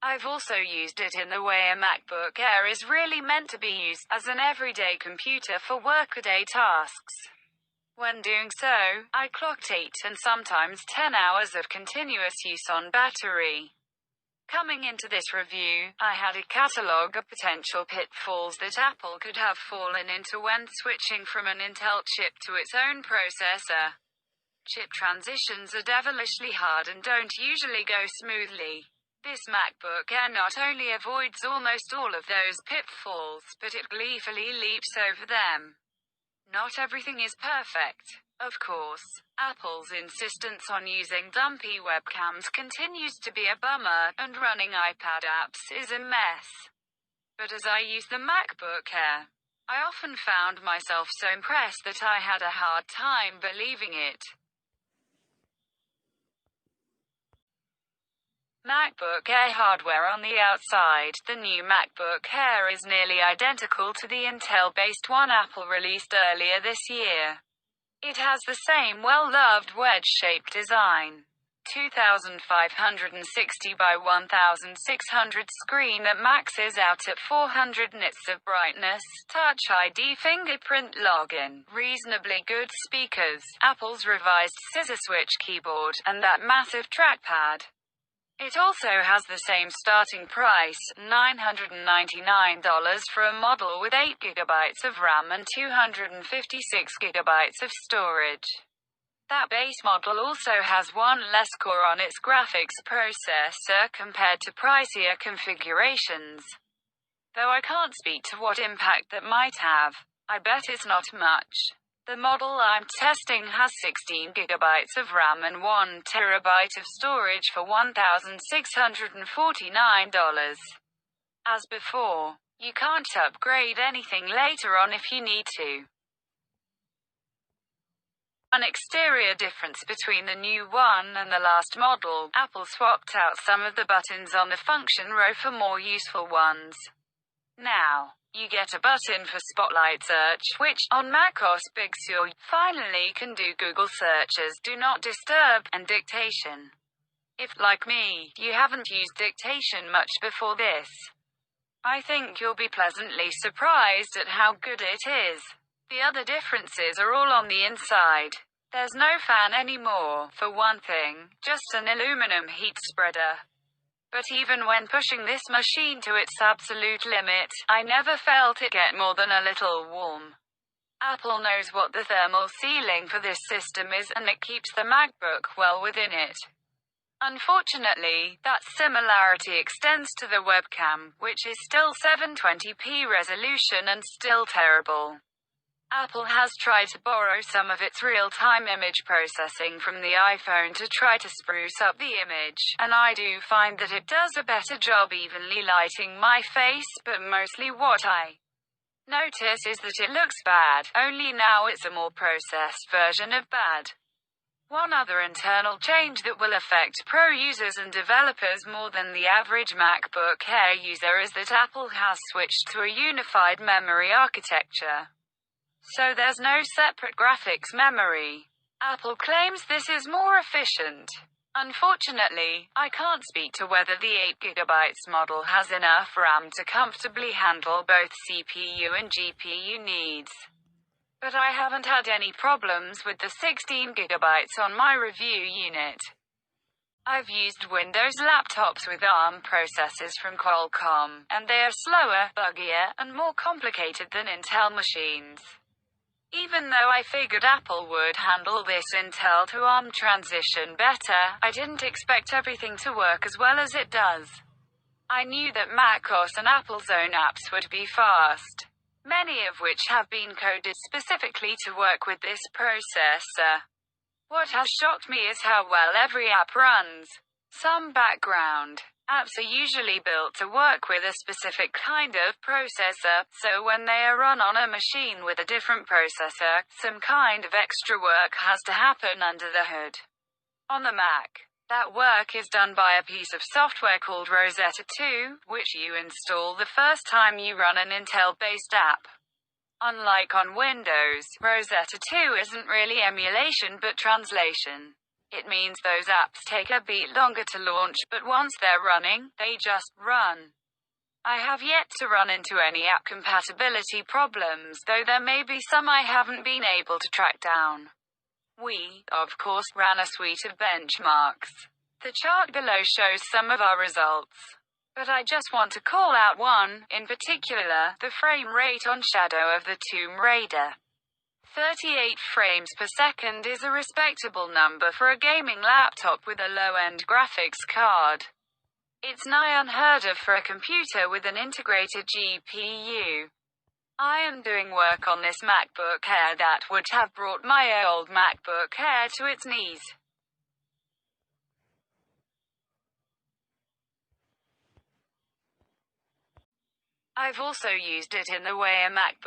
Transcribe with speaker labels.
Speaker 1: I've also used it in the way a MacBook Air is really meant to be used, as an everyday computer for workaday tasks. When doing so, I clocked 8 and sometimes 10 hours of continuous use on battery. Coming into this review, I had a catalogue of potential pitfalls that Apple could have fallen into when switching from an Intel chip to its own processor. Chip transitions are devilishly hard and don't usually go smoothly. This MacBook Air not only avoids almost all of those pitfalls, but it gleefully leaps over them. Not everything is perfect. Of course, Apple's insistence on using dumpy webcams continues to be a bummer, and running iPad apps is a mess. But as I use the MacBook Air, I often found myself so impressed that I had a hard time believing it. Macbook Air Hardware. On the outside, the new MacBook Air is nearly identical to the Intel-based one Apple released earlier this year. It has the same well-loved wedge-shaped design, 2560 by 1600 screen that maxes out at 400 nits of brightness, Touch ID fingerprint login, reasonably good speakers, Apple's revised scissor switch keyboard, and that massive trackpad. It also has the same starting price, $999 for a model with 8GB of RAM and 256GB of storage. That base model also has one less core on its graphics processor compared to pricier configurations. Though I can't speak to what impact that might have, I bet it's not much. The model I'm testing has 16GB of RAM and 1TB of storage for $1,649. As before, you can't upgrade anything later on if you need to. An exterior difference between the new one and the last model, Apple swapped out some of the buttons on the function row for more useful ones. Now, you get a button for Spotlight Search, which, on macOS Big Sur, finally can do Google searches, Do Not Disturb, and dictation. If, like me, you haven't used dictation much before this, I think you'll be pleasantly surprised at how good it is. The other differences are all on the inside. There's no fan anymore, for one thing, just an aluminum heat spreader. But even when pushing this machine to its absolute limit, I never felt it get more than a little warm. Apple knows what the thermal ceiling for this system is, and it keeps the MacBook well within it. Unfortunately, that similarity extends to the webcam, which is still 720p resolution and still terrible. Apple has tried to borrow some of its real-time image processing from the iPhone to try to spruce up the image, and I do find that it does a better job evenly lighting my face, but mostly what I notice is that it looks bad, only now it's a more processed version of bad. One other internal change that will affect pro users and developers more than the average MacBook Air user is that Apple has switched to a unified memory architecture. So there's no separate graphics memory. Apple claims this is more efficient. Unfortunately, I can't speak to whether the 8GB model has enough RAM to comfortably handle both CPU and GPU needs. But I haven't had any problems with the 16GB on my review unit. I've used Windows laptops with ARM processors from Qualcomm, and they are slower, buggier, and more complicated than Intel machines. Even though I figured Apple would handle this Intel to ARM transition better, I didn't expect everything to work as well as it does. I knew that macOS and Apple's own apps would be fast, many of which have been coded specifically to work with this processor. What has shocked me is how well every app runs. Some background apps are usually built to work with a specific kind of processor, so when they are run on a machine with a different processor, some kind of extra work has to happen under the hood. On the Mac, that work is done by a piece of software called Rosetta 2, which you install the first time you run an Intel-based app. Unlike on Windows, Rosetta 2 isn't really emulation but translation. It means those apps take a bit longer to launch, but once they're running, they just run. I have yet to run into any app compatibility problems, though there may be some I haven't been able to track down. We, of course, ran a suite of benchmarks. The chart below shows some of our results. But I just want to call out one, in particular, the frame rate on Shadow of the Tomb Raider. 38 frames per second is a respectable number for a gaming laptop with a low-end graphics card. It's nigh unheard of for a computer with an integrated GPU. I am doing work on this MacBook Air that would have brought my old MacBook Air to its knees. I've also used it in the way a MacBook